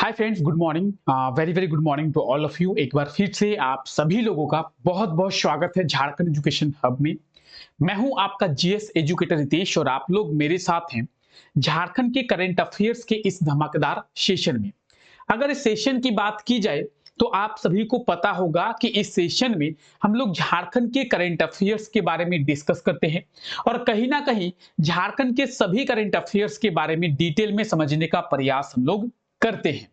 Hi friends, good morning. Very very good morning to all of you. एक बार फिर से आप सभी लोगों का बहुत बहुत स्वागत है झारखंड एजुकेशन हब में। मैं हूं आपका जीएस एजुकेटर रितेश और आप लोग मेरे साथ हैं झारखंड के करंट अफेयर्स के इस धमाकेदार सेशन में। अगर इस सेशन की बात की जाए तो आप सभी को पता होगा कि इस सेशन में हम लोग झारखंड के करंट अफेयर्स के बारे में डिस्कस करते हैं और कहीं ना कहीं झारखंड के सभी करंट अफेयर्स के बारे में डिटेल में समझने का प्रयास हम लोग करते हैं।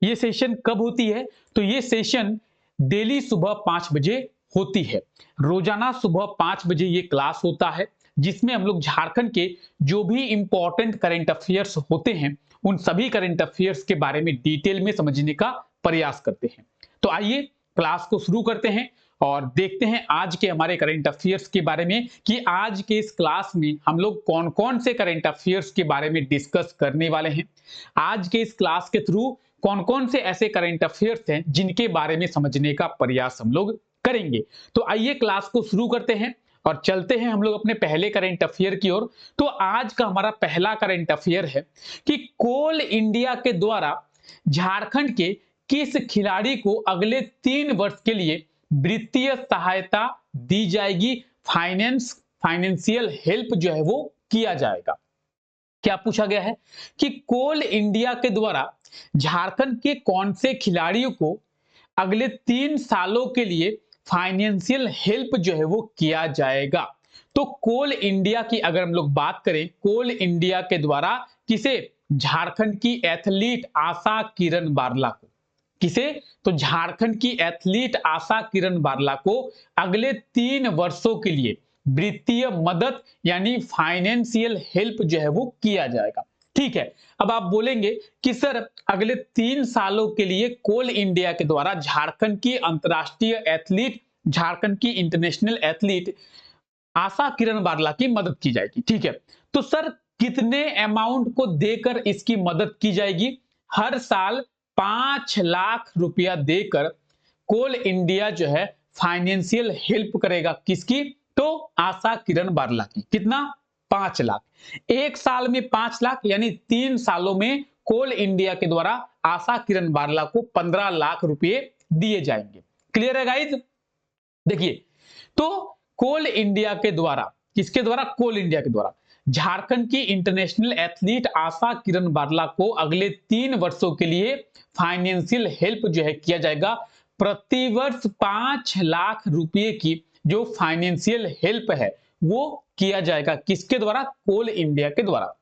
ये सेशन कब होती है? तो ये सेशन डेली सुबह 5 बजे होती है। रोजाना सुबह 5 बजे ये क्लास होता है जिसमें हम लोग झारखंड के जो भी इंपॉर्टेंट करंट अफेयर्स होते हैं उन सभी करंट अफेयर्स के बारे में डिटेल में समझने का प्रयास करते हैं। तो आइए क्लास को शुरू करते हैं और देखते हैं आज के हमारे करंट अफेयर्स के बारे में कि आज के इस क्लास में हम लोग कौन कौन से करंट अफेयर्स के बारे में डिस्कस करने वाले हैं। आज के इस क्लास के थ्रू कौन कौन से ऐसे करंट अफेयर्स हैं जिनके बारे में समझने का प्रयास हम लोग करेंगे। तो आइए क्लास को शुरू करते हैं और चलते हैं हम लोग अपने पहले करंट अफेयर की ओर। तो आज का हमारा पहला करंट अफेयर है कि कोल इंडिया के द्वारा झारखंड के किस खिलाड़ी को अगले 3 वर्ष के लिए वित्तीय सहायता दी जाएगी, फाइनेंशियल हेल्प जो है वो किया जाएगा। क्या पूछा गया है कि कोल इंडिया के द्वारा झारखंड के कौन से खिलाड़ियों को अगले 3 सालों के लिए फाइनेंशियल हेल्प जो है वो किया जाएगा। तो कोल इंडिया की अगर हम लोग बात करें, कोल इंडिया के द्वारा किसे? झारखंड की एथलीट आशा किरण बारला को। किसे? तो झारखंड की एथलीट आशा किरण बारला को अगले 3 वर्षों के लिए वित्तीय मदद यानी फाइनेंशियल हेल्प जो है वो किया जाएगा। ठीक है, अब आप बोलेंगे कि सर अगले 3 सालों के लिए कोल इंडिया के द्वारा झारखंड की अंतर्राष्ट्रीय एथलीट, झारखंड की इंटरनेशनल एथलीट आशा किरण बारला की मदद की जाएगी। ठीक है, तो सर कितने अमाउंट को देकर इसकी मदद की जाएगी? हर साल 5 लाख रुपया देकर कोल इंडिया जो है फाइनेंशियल हेल्प करेगा। किसकी? तो आशा किरण बारला की। कितना? 5 लाख। एक साल में 5 लाख यानी 3 सालों में कोल इंडिया के द्वारा आशा किरण बारला को 15 लाख रुपए दिए जाएंगे। क्लियर है गाइज? देखिए, तो कोल इंडिया के द्वारा, किसके द्वारा? कोल इंडिया के द्वारा झारखंड की इंटरनेशनल एथलीट आशा किरण बारला को अगले 3 वर्षों के लिए फाइनेंशियल हेल्प जो है किया जाएगा। प्रतिवर्ष 5 लाख रुपए की जो फाइनेंशियल हेल्प है वो किया जाएगा। किसके द्वारा? कोल इंडिया के द्वारा।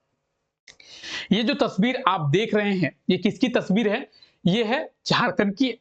ये जो तस्वीर आप देख रहे हैं ये किसकी तस्वीर है? ये है झारखंड की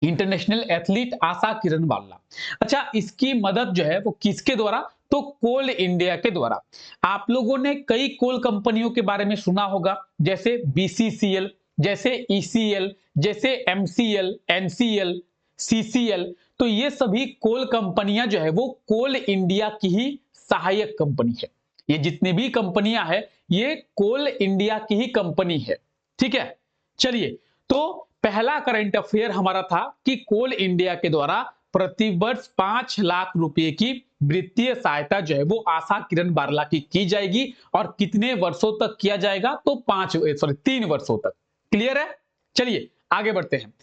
इंटरनेशनल एथलीट आशा किरण बारला। अच्छा, इसकी मदद जो है वो किसके द्वारा? तो कोल इंडिया के द्वारा। आप लोगों ने कई कोल कंपनियों के बारे में सुना होगा, जैसे बीसीसीएल, जैसे ईसीएल, जैसे एमसीएल, एनसीएल, सीसीएल। तो ये सभी कोल कंपनियां जो है वो कोल इंडिया की ही सहायक कंपनी है। ये जितनी भी कंपनियां हैं ये कोल इंडिया की ही कंपनी है। ठीक है, चलिए, तो पहला करंट अफेयर हमारा था कि कोल इंडिया के द्वारा प्रतिवर्ष 5 लाख रुपए की वित्तीय सहायता जो है वो आशा किरण बारला की जाएगी और कितने वर्षों तक किया जाएगा? तो 3 वर्षों तक। क्लियर है? चलिए आगे बढ़ते हैं।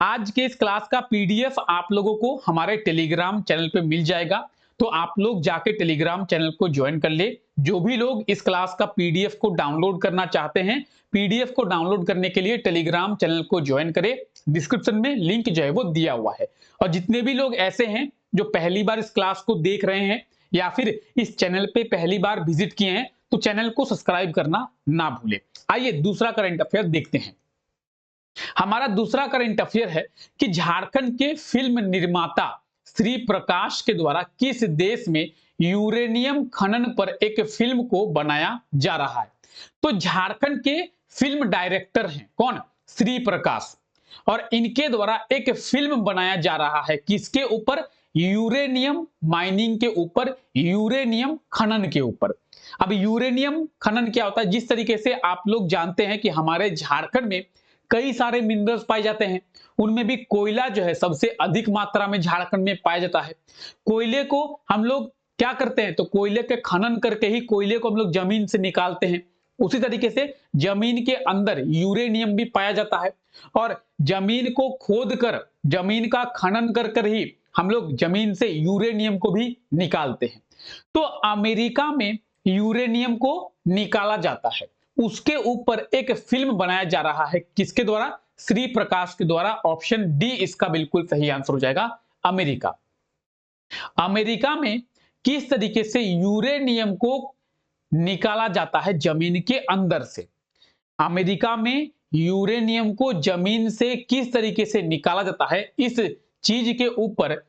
आज के इस क्लास का पीडीएफ आप लोगों को हमारे टेलीग्राम चैनल पे मिल जाएगा, तो आप लोग जाके टेलीग्राम चैनल को ज्वाइन कर ले। जो भी लोग इस क्लास का पीडीएफ को डाउनलोड करना चाहते हैं, पीडीएफ को डाउनलोड करने के लिए टेलीग्राम चैनल को ज्वाइन करें। डिस्क्रिप्शन में लिंक जो है वो दिया हुआ है। और जितने भी लोग ऐसे हैं जो पहली बार इस क्लास को देख रहे हैं या फिर इस चैनल पे पहली बार विजिट किए हैं तो चैनल को सब्सक्राइब करना ना भूलें। आइए दूसरा करंट अफेयर देखते हैं। हमारा दूसरा करंट अफेयर है कि झारखंड के फिल्म निर्माता श्री प्रकाश के द्वारा किस देश में यूरेनियम खनन पर एक फिल्म को बनाया जा रहा है? तो झारखंड के फिल्म डायरेक्टर हैं कौन? श्री प्रकाश। और इनके द्वारा एक फिल्म बनाया जा रहा है किसके ऊपर? यूरेनियम माइनिंग के ऊपर, यूरेनियम खनन के ऊपर। अब यूरेनियम खनन क्या होता है? जिस तरीके से आप लोग जानते हैं कि हमारे झारखंड में कई सारे मिनरल्स पाए जाते हैं, उनमें भी कोयला जो है सबसे अधिक मात्रा में झारखंड में पाया जाता है। कोयले को हम लोग क्या करते हैं? तो कोयले के खनन करके ही कोयले को हम लोग जमीन से निकालते हैं। उसी तरीके से जमीन के अंदर यूरेनियम भी पाया जाता है और जमीन को खोद कर, जमीन का खनन कर कर ही हम लोग जमीन से यूरेनियम को भी निकालते हैं। तो अमेरिका में यूरेनियम को निकाला जाता है, उसके ऊपर एक फिल्म बनाया जा रहा है, किसके द्वारा? श्री प्रकाश के द्वारा। ऑप्शन डी इसका बिल्कुल सही आंसर हो जाएगा, अमेरिका। अमेरिका में किस तरीके से यूरेनियम को निकाला जाता है जमीन के अंदर से? अमेरिका में यूरेनियम को जमीन से किस तरीके से निकाला जाता है, इस चीज के ऊपर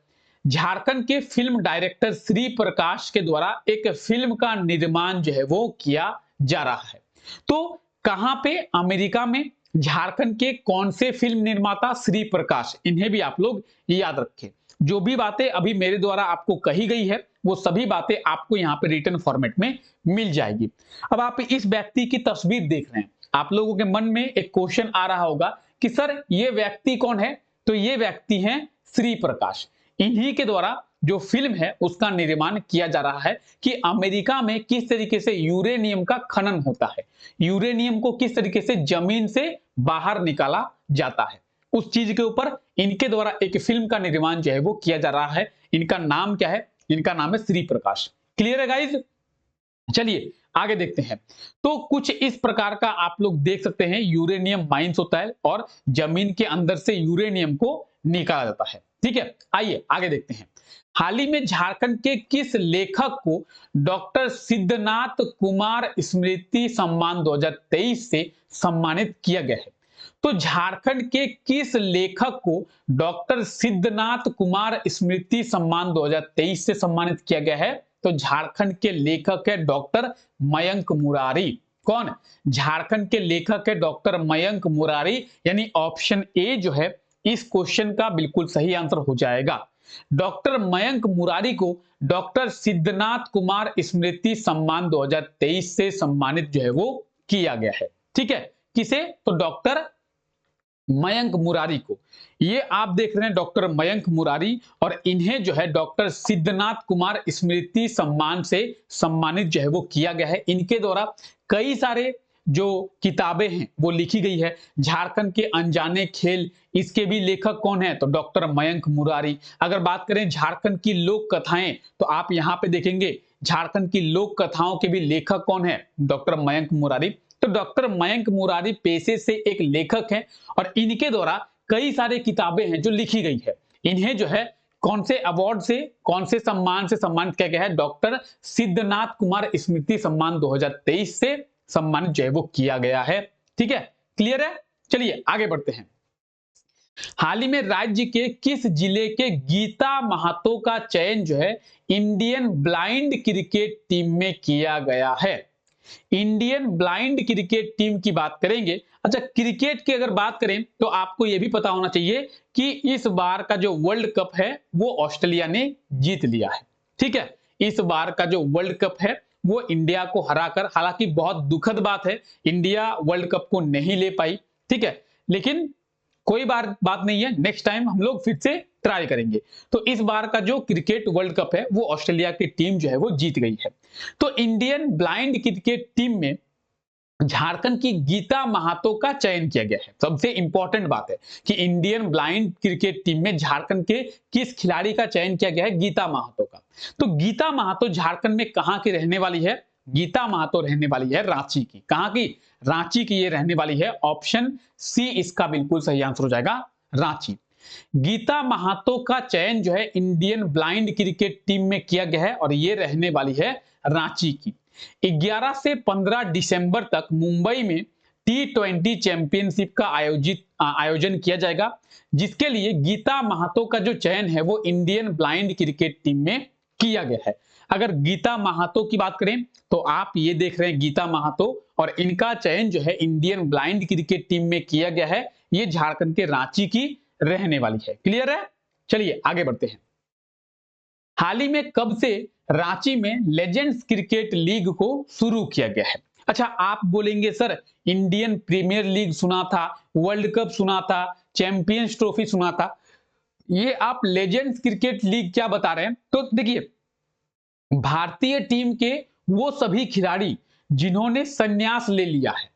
झारखंड के फिल्म डायरेक्टर श्री प्रकाश के द्वारा एक फिल्म का निर्माण जो है वो किया जा रहा है। तो कहां पे? अमेरिका में। झारखंड के कौन से फिल्म निर्माता? श्री प्रकाश। इन्हें भी आप लोग याद रखें। जो भी बातें अभी मेरे द्वारा आपको कही गई है वो सभी बातें आपको यहाँ पे रिटन फॉर्मेट में मिल जाएगी। अब आप इस व्यक्ति की तस्वीर देख रहे हैं, आप लोगों के मन में एक क्वेश्चन आ रहा होगा कि सर ये व्यक्ति कौन है? तो ये व्यक्ति हैं श्री प्रकाश। इन्हीं के द्वारा जो फिल्म है उसका निर्माण किया जा रहा है कि अमेरिका में किस तरीके से यूरेनियम का खनन होता है, यूरेनियम को किस तरीके से जमीन से बाहर निकाला जाता है, उस चीज के ऊपर इनके द्वारा एक फिल्म का निर्माण जो है वो किया जा रहा है। इनका नाम क्या है? इनका नाम है श्री प्रकाश। क्लियर है गाइज? चलिए आगे देखते हैं। तो कुछ इस प्रकार का आप लोग देख सकते हैं, यूरेनियम माइंस होता है और जमीन के अंदर से यूरेनियम को निकाला जाता है। ठीक है, आइए आगे देखते हैं। हाल ही में झारखंड के किस लेखक को डॉक्टर सिद्धनाथ कुमार स्मृति सम्मान 2023 से सम्मानित किया गया है? तो झारखंड के किस लेखक को डॉक्टर सिद्धनाथ कुमार स्मृति सम्मान 2023 से सम्मानित किया गया है? तो झारखंड के लेखक है डॉक्टर मयंक मुरारी। कौन? झारखंड के लेखक है डॉक्टर मयंक मुरारी, यानी ऑप्शन ए जो है इस क्वेश्चन का बिल्कुल सही आंसर हो जाएगा। डॉक्टर मयंक मुरारी को डॉक्टर सिद्धनाथ कुमार स्मृति सम्मान 2023 से सम्मानित जो है वो किया गया है। ठीक है, किसे? तो डॉक्टर मयंक मुरारी को। ये आप देख रहे हैं डॉक्टर मयंक मुरारी, और इन्हें जो है डॉक्टर सिद्धनाथ कुमार स्मृति सम्मान से सम्मानित जो है वो किया गया है। इनके द्वारा कई सारे जो किताबें हैं वो लिखी गई है। झारखंड के अनजाने खेल, इसके भी लेखक कौन है? तो डॉक्टर मयंक मुरारी। अगर बात करें झारखंड की लोक कथाएं, तो आप यहाँ पे देखेंगे झारखंड की लोक कथाओं के भी लेखक कौन है? डॉक्टर मयंक मुरारी। तो डॉक्टर मयंक मुरारी पेशे से एक लेखक हैं और इनके द्वारा कई सारे किताबें हैं जो लिखी गई है। इन्हें जो है कौन से अवार्ड से, कौन से सम्मान से सम्मानित किया गया है? डॉक्टर सिद्धनाथ कुमार स्मृति सम्मान 2023 से सम्मानित जो है वो किया गया है। ठीक है, क्लियर है? चलिए आगे बढ़ते हैं। हाल ही में राज्य के किस जिले के गीता महातो का चयन जो है इंडियन ब्लाइंड क्रिकेट टीम में किया गया है? इंडियन ब्लाइंड क्रिकेट टीम की बात करेंगे। अच्छा, क्रिकेट की अगर बात करें तो आपको यह भी पता होना चाहिए कि इस बार का जो वर्ल्ड कप है वो ऑस्ट्रेलिया ने जीत लिया है। ठीक है, इस बार का जो वर्ल्ड कप है वो इंडिया को हराकर, हालांकि बहुत दुखद बात है इंडिया वर्ल्ड कप को नहीं ले पाई। ठीक है, लेकिन कोई बात नहीं है, नेक्स्ट टाइम हम लोग फिर से ट्राई करेंगे। तो इस बार का जो क्रिकेट वर्ल्ड कप है वो ऑस्ट्रेलिया की टीम जो है वो जीत गई है। तो इंडियन ब्लाइंड क्रिकेट टीम में झारखंड की गीता महातो का चयन किया गया है। सबसे इंपॉर्टेंट बात है कि इंडियन ब्लाइंड क्रिकेट टीम में झारखंड के किस खिलाड़ी का चयन किया गया है? गीता महातो का। तो गीता महातो झारखंड में कहां की रहने वाली है? गीता महातो रहने वाली है रांची की। कहां की? रांची की ये रहने वाली है। ऑप्शन सी इसका बिल्कुल सही आंसर हो जाएगा, रांची। गीता महातो का चयन जो है इंडियन ब्लाइंड क्रिकेट टीम में किया गया है और ये रहने वाली है रांची की। 11 से 15 दिसंबर तक मुंबई में T20 चैंपियनशिप का आयोजन किया जाएगा, जिसके लिए गीता महातो का जो चयन है वो इंडियन ब्लाइंड क्रिकेट टीम में किया गया है। अगर गीता महातो की बात करें तो आप ये देख रहे हैं गीता महातो, और इनका चयन जो है इंडियन ब्लाइंड क्रिकेट टीम में किया गया है। ये झारखंड के रांची की रहने वाली है। क्लियर है? चलिए आगे बढ़ते हैं। हाल ही में कब से रांची में लेजेंड्स क्रिकेट लीग को शुरू किया गया है? अच्छा, आप बोलेंगे सर इंडियन प्रीमियर लीग सुना था, वर्ल्ड कप सुना था, चैंपियंस ट्रॉफी सुना था, ये आप लेजेंड्स क्रिकेट लीग क्या बता रहे हैं? तो देखिए, भारतीय टीम के वो सभी खिलाड़ी जिन्होंने संन्यास ले लिया है।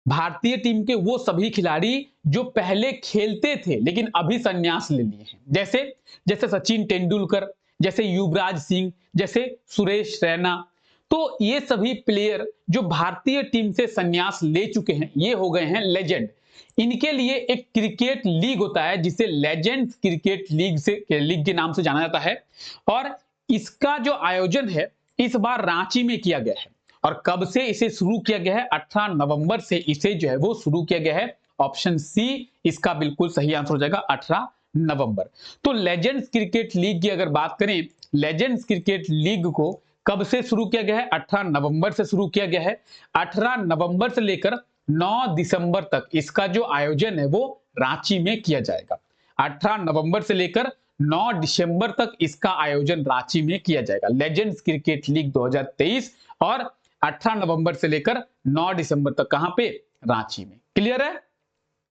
भारतीय टीम के वो सभी खिलाड़ी जो पहले खेलते थे लेकिन अभी संन्यास ले लिए हैं, जैसे जैसे सचिन तेंदुलकर, जैसे युवराज सिंह, जैसे सुरेश रैना। तो ये सभी प्लेयर जो भारतीय टीम से संन्यास ले चुके हैं, ये हो गए हैं लेजेंड। इनके लिए एक क्रिकेट लीग होता है जिसे लेजेंड्स क्रिकेट लीग के नाम से जाना जाता है, और इसका जो आयोजन है इस बार रांची में किया गया है। और कब से इसे शुरू किया गया है? 18 नवंबर से इसे जो है वो शुरू किया गया है। ऑप्शन सी इसका बिल्कुल सही आंसर हो जाएगा, 18 नवंबर। तो लेजेंड्स क्रिकेट लीग की अगर बात करें, लेजेंड्स क्रिकेट लीग को कब से शुरू किया गया है? 18 नवंबर से शुरू किया गया है। 18 नवंबर से लेकर 9 दिसंबर तक इसका जो आयोजन है वो रांची में किया जाएगा। 18 नवंबर से लेकर 9 दिसंबर तक इसका आयोजन रांची में किया जाएगा, लेजेंड्स क्रिकेट लीग 2023। और 18 नवंबर से लेकर 9 दिसंबर तक कहां पे? रांची में। क्लियर है?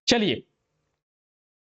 चलिए,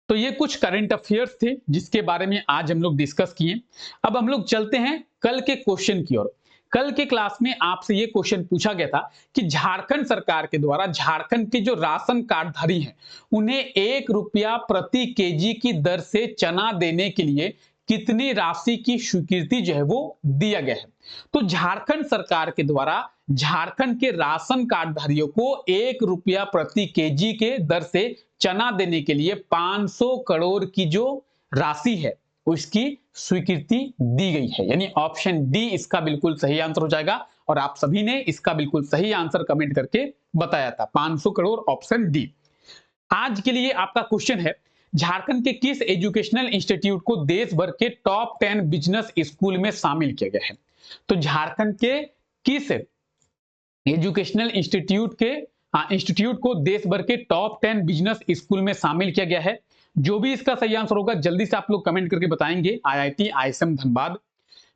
तो ये कुछ करंट अफेयर्स थे जिसके बारे में आज हम लोग डिस्कस किए। अब हम लोग चलते हैं कल के क्वेश्चन की ओर। कल के क्लास में आपसे ये क्वेश्चन पूछा गया था कि झारखंड सरकार के द्वारा झारखंड के जो राशन कार्डधारी हैं उन्हें ₹1 प्रति केजी की दर से चना देने के लिए कितनी राशि की स्वीकृति जो है वो दिया गया है। तो झारखंड सरकार के द्वारा झारखंड के राशन कार्डधारियों को ₹1 प्रति केजी के दर से चना देने के लिए 500 करोड़ की जो राशि है उसकी स्वीकृति दी गई है, यानी ऑप्शन डी इसका बिल्कुल सही आंसर हो जाएगा। और आप सभी ने इसका बिल्कुल सही आंसर कमेंट करके बताया था, 500 करोड़, ऑप्शन डी। आज के लिए आपका क्वेश्चन है, झारखंड के किस एजुकेशनल इंस्टीट्यूट को देश भर के टॉप 10 बिजनेस स्कूल में शामिल किया गया है? तो झारखंड के किस एजुकेशनल इंस्टीट्यूट को देश भर के टॉप 10 बिजनेस स्कूल में शामिल किया गया है? जो भी इसका सही आंसर होगा जल्दी से आप लोग कमेंट करके बताएंगे। IIT ISM Dhanbad,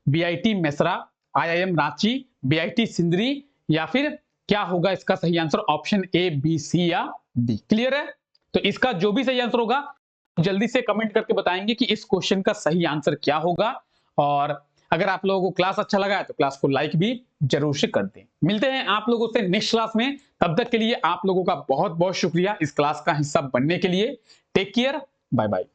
BIT Mesra, IIM Ranchi, BIT Sindri, या फिर क्या होगा इसका सही आंसर? ऑप्शन ए, बी, सी या डी। क्लियर है? तो इसका जो भी सही आंसर होगा जल्दी से कमेंट करके बताएंगे कि इस क्वेश्चन का सही आंसर क्या होगा। और अगर आप लोगों को क्लास अच्छा लगा है तो क्लास को लाइक भी जरूर से कर दें। मिलते हैं आप लोगों से नेक्स्ट क्लास में, तब तक के लिए आप लोगों का बहुत बहुत शुक्रिया इस क्लास का हिस्सा बनने के लिए। Take care, bye bye.